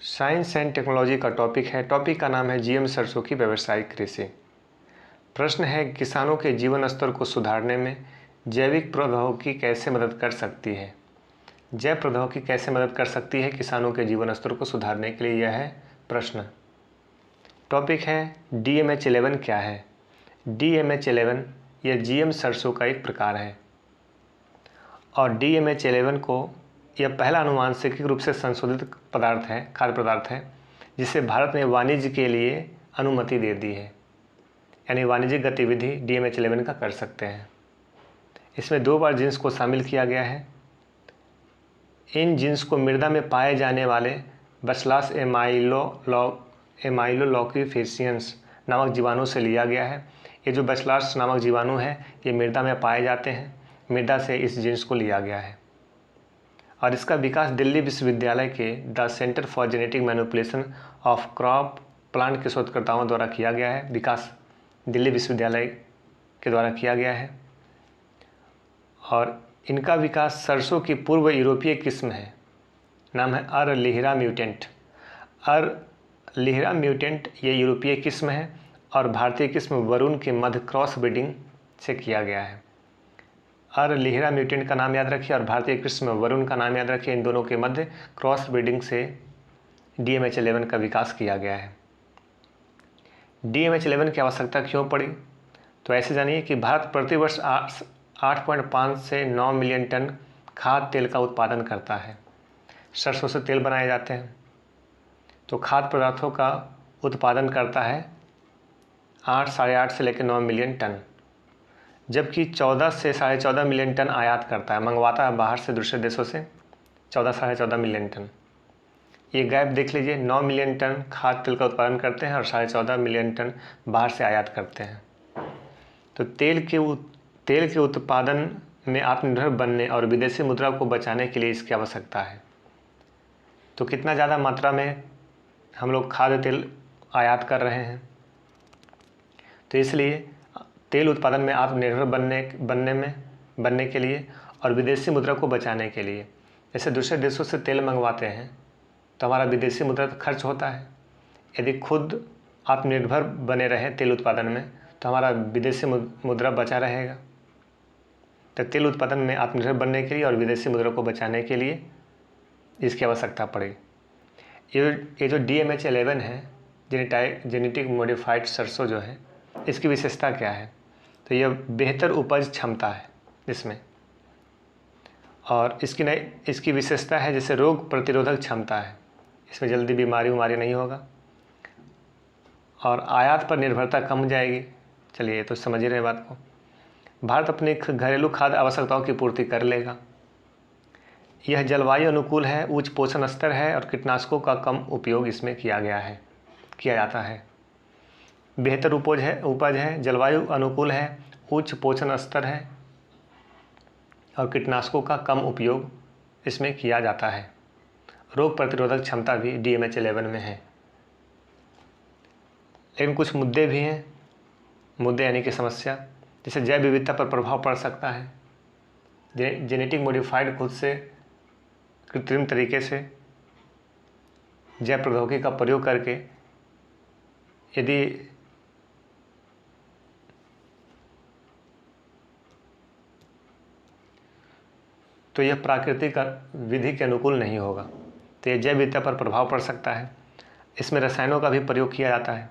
Science and technology का topic है। Topic का नाम है जीएम सरसों की व्यावसायिक कृषि। प्रश्न है, किसानों के जीवन स्तर को सुधारने में जैविक प्रौद्योगिकी कैसे मदद कर सकती है। जैव प्रौद्योगिकी कैसे मदद कर सकती है किसानों के जीवन स्तर को सुधारने के लिए, यह है प्रश्न। टॉपिक है DMH11 क्या है। DMH11 यह जीएम सरसों का एक प्रकार है और DMH11 को यह पहला आनुवांशिक रूप से संशोधित पदार्थ है, खाद्य पदार्थ है, जिसे भारत ने वाणिज्य के लिए अनुमति दे दी है, यानी वाणिज्यिक गतिविधि DMH11 का कर सकते हैं। इसमें 2 बार जीन्स को शामिल किया गया है। इन जीन्स को मृदा में पाए जाने वाले बैसिलस एमाइलोलॉक्यूफेसियंस नामक जीवाणु से लिया गया है। ये जो बैसिलस नामक जीवाणु है ये मृदा में पाए जाते हैं, मृदा से इस जीन्स को लिया गया है और इसका विकास दिल्ली विश्वविद्यालय के the centre for genetic manipulation of crop plant के शोधकर्ताओं द्वारा किया गया है। विकास दिल्ली विश्वविद्यालय के द्वारा किया गया है और इनका विकास सरसों की पूर्व यूरोपीय किस्म है, नाम है अरलिहरा म्यूटेंट। अरलिहरा म्यूटेंट ये यूरोपीय किस्म है और भारतीय किस्म वरुण के मध्य क्रॉस ब्रीडिंग से किया गया है। अरलिहरा म्यूटेंट का नाम याद रखिए और भारतीय किस्म वरुण का नाम याद रखिए। इन दोनों के मध्य क्रॉस ब्रीडिंग से DMH11 का विकास किया गया है। DMH11 की आवश्यकता क्यों पड़ी, तो ऐसे जानिए कि भारत प्रतिवर्ष 8.5 से 9 मिलियन टन खाद्य तेल का उत्पादन करता है। सरसों से तेल बनाए जाते हैं, तो खाद्य पदार्थों का उत्पादन करता है 8-8.5 से लेकर 9 मिलियन टन, जबकि 14 से 14.5 मिलियन टन आयात करता है, मंगवाता है बाहर से दूसरे देशों से 14-14.5 मिलियन टन। ये गैप देख लीजिए, 9 मिलियन टन खाद्य तेल का उत्पादन करते हैं और 14.5 मिलियन टन बाहर से आयात करते हैं। तो तेल के उत्पादन में आत्मनिर्भर बनने और विदेशी मुद्रा को बचाने के लिए इसकी आवश्यकता है। तो कितना ज़्यादा मात्रा में हम लोग खाद्य तेल आयात कर रहे हैं, तो इसलिए तेल उत्पादन में आत्मनिर्भर बनने के लिए और विदेशी मुद्रा को बचाने के लिए, जैसे दूसरे देशों से तेल मंगवाते हैं तो हमारा विदेशी मुद्रा खर्च होता है। यदि खुद आत्मनिर्भर बने रहे तेल उत्पादन में तो हमारा विदेशी मुद्रा बचा रहेगा। तो तेल उत्पादन में आत्मनिर्भर बनने के लिए और विदेशी मुद्रा को बचाने के लिए इसकी आवश्यकता पड़ेगी। ये जो DMH11 है, जेनेटिक मॉडिफाइड सरसों जो है, इसकी विशेषता क्या है, तो यह बेहतर उपज क्षमता है इसमें, और इसकी विशेषता है जैसे रोग प्रतिरोधक क्षमता है, इसमें जल्दी बीमारी नहीं होगा और आयात पर निर्भरता कम हो जाएगी। चलिए ये तो समझ ही रहे बात को। भारत अपनी घरेलू खाद्य आवश्यकताओं की पूर्ति कर लेगा। यह जलवायु अनुकूल है, उच्च पोषण स्तर है और कीटनाशकों का कम उपयोग इसमें किया जाता है। बेहतर उपज है, जलवायु अनुकूल है, उच्च पोषण स्तर है और कीटनाशकों का कम उपयोग इसमें किया जाता है। रोग प्रतिरोधक क्षमता भी DMH11 में है। लेकिन कुछ मुद्दे भी हैं, मुद्दे यानी कि समस्या, जैसे जैव विविधता पर प्रभाव पड़ सकता है। जेनेटिक मॉडिफाइड खुद से कृत्रिम तरीके से जैव प्रौद्योगिकी का प्रयोग करके यदि तो यह प्राकृतिक विधि के अनुकूल नहीं होगा, तो यह जैव विविधता पर प्रभाव पड़ सकता है। इसमें रसायनों का भी प्रयोग किया जाता है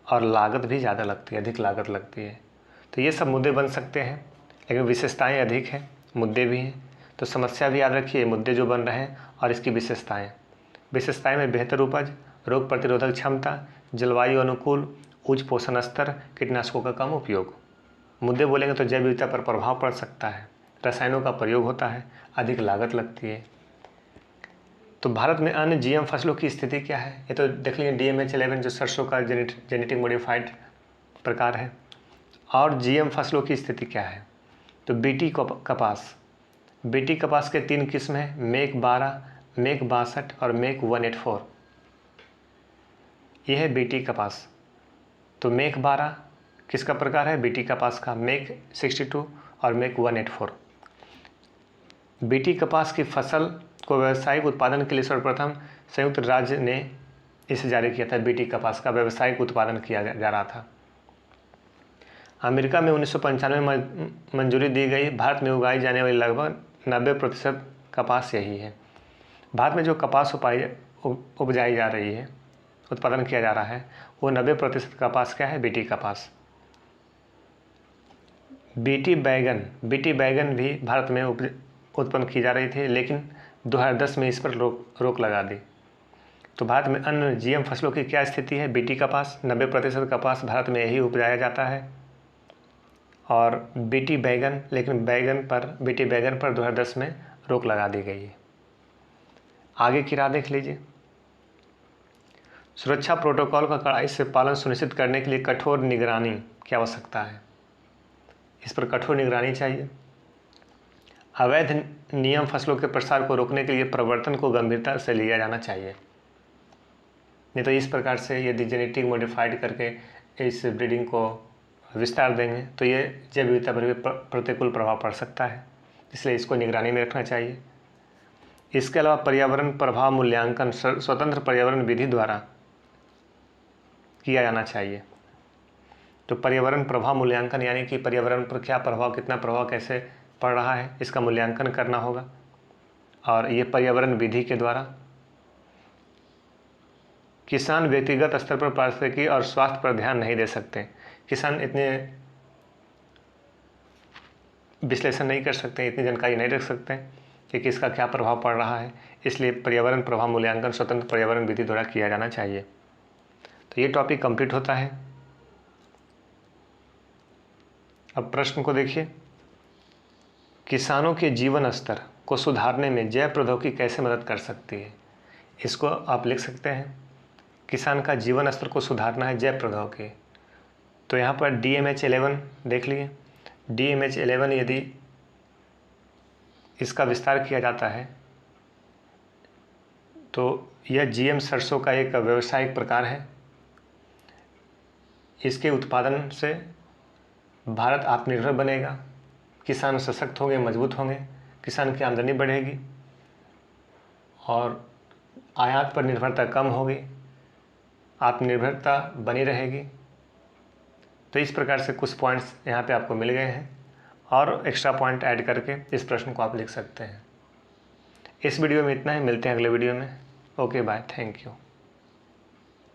और लागत भी ज़्यादा लगती है, अधिक लागत लगती है। तो ये सब मुद्दे बन सकते हैं, लेकिन विशेषताएं अधिक हैं, मुद्दे भी हैं। तो समस्या भी याद रखिए, मुद्दे जो बन रहे हैं और इसकी विशेषताएं में बेहतर उपज, रोग प्रतिरोधक क्षमता, जलवायु अनुकूल, उच्च पोषण स्तर, कीटनाशकों का कम उपयोग। मुद्दे बोलेंगे तो जैव विविधता पर प्रभाव पड़ सकता है, रसायनों का प्रयोग होता है, अधिक लागत लगती है। तो भारत में अन्य GM फसलों की स्थिति क्या है, ये तो देख लीजिए। DMH11 जो सरसों का जेनेटिक मॉडिफाइड प्रकार है, और GM फसलों की स्थिति क्या है, तो BT कपास के 3 किस्म हैं, मेक 12, मेक 62 और मेक 184। यह है BT कपास। तो मेक 12 किसका प्रकार है, BT कपास का, मेक 62 और मेक 184। BT कपास की फसल को व्यावसायिक उत्पादन के लिए सर्वप्रथम संयुक्त राज्य ने इसे जारी किया था। बीटी कपास का व्यावसायिक उत्पादन किया जा रहा था। अमेरिका में 1995 में मंजूरी दी गई। भारत में उगाई जाने वाली लगभग 90% कपास यही है। भारत में जो कपास उपजाई जा रही है, उत्पादन किया जा रहा है, वो 90% कपास क्या है? बीटी कपास। बीटी बैगन भी भारत में उत्पन्न की जा रही थी, लेकिन 2010 में इस पर रोक लगा दी। तो भारत में अन्य जीएम फसलों की क्या स्थिति है? बीटी कपास, 90% कपास भारत में यही उपजाया जाता है। और बीटी बैगन, लेकिन बीटी बैगन पर 2010 में रोक लगा दी गई है। आगे की राह देख लीजिए। सुरक्षा प्रोटोकॉल का कड़ाई से पालन सुनिश्चित करने के लिए कठोर निगरानी की आवश्यकता है। इस पर कठोर निगरानी चाहिए। अवैध नियम फसलों के प्रसार को रोकने के लिए प्रवर्तन को गंभीरता से लिया जाना चाहिए। नहीं तो इस प्रकार से यदि जेनेटिक मॉडिफाइड करके इस ब्रीडिंग को विस्तार देंगे तो ये जैव विविधता पर भी प्रतिकूल प्रभाव पड़ सकता है, इसलिए इसको निगरानी में रखना चाहिए। इसके अलावा पर्यावरण प्रभाव मूल्यांकन स्वतंत्र पर्यावरण विधि द्वारा किया जाना चाहिए। तो पर्यावरण प्रभाव मूल्यांकन यानी कि पर्यावरण पर क्या प्रभाव, कितना प्रभाव कैसे पड़ रहा है, इसका मूल्यांकन करना होगा। और ये पर्यावरण विधि के द्वारा किसान व्यक्तिगत स्तर पर पारिस्थितिकी और स्वास्थ्य पर ध्यान नहीं दे सकते। किसान इतने विश्लेषण नहीं कर सकते, इतनी जानकारी नहीं रख सकते कि किसका क्या प्रभाव पड़ रहा है, इसलिए पर्यावरण प्रभाव मूल्यांकन स्वतंत्र पर्यावरण विधि द्वारा किया जाना चाहिए। तो ये टॉपिक कंप्लीट होता है। अब प्रश्न को देखिए। किसानों के जीवन स्तर को सुधारने में जैव प्रौद्योगिकी कैसे मदद कर सकती है? इसको आप लिख सकते हैं, किसान का जीवन स्तर को सुधारना है जैव प्रौद्योगिकी। तो यहाँ पर DMH11 देख लिए। DMH11 यदि इसका विस्तार किया जाता है तो यह GM सरसों का एक व्यावसायिक प्रकार है। इसके उत्पादन से भारत आत्मनिर्भर बनेगा, किसान सशक्त होंगे, मजबूत होंगे, किसान की आमदनी बढ़ेगी और आयात पर निर्भरता कम होगी, आत्मनिर्भरता बनी रहेगी। तो इस प्रकार से कुछ पॉइंट्स यहाँ पे आपको मिल गए हैं और एक्स्ट्रा पॉइंट ऐड करके इस प्रश्न को आप लिख सकते हैं। इस वीडियो में इतना ही, मिलते हैं अगले वीडियो में। Okay bye, thank you.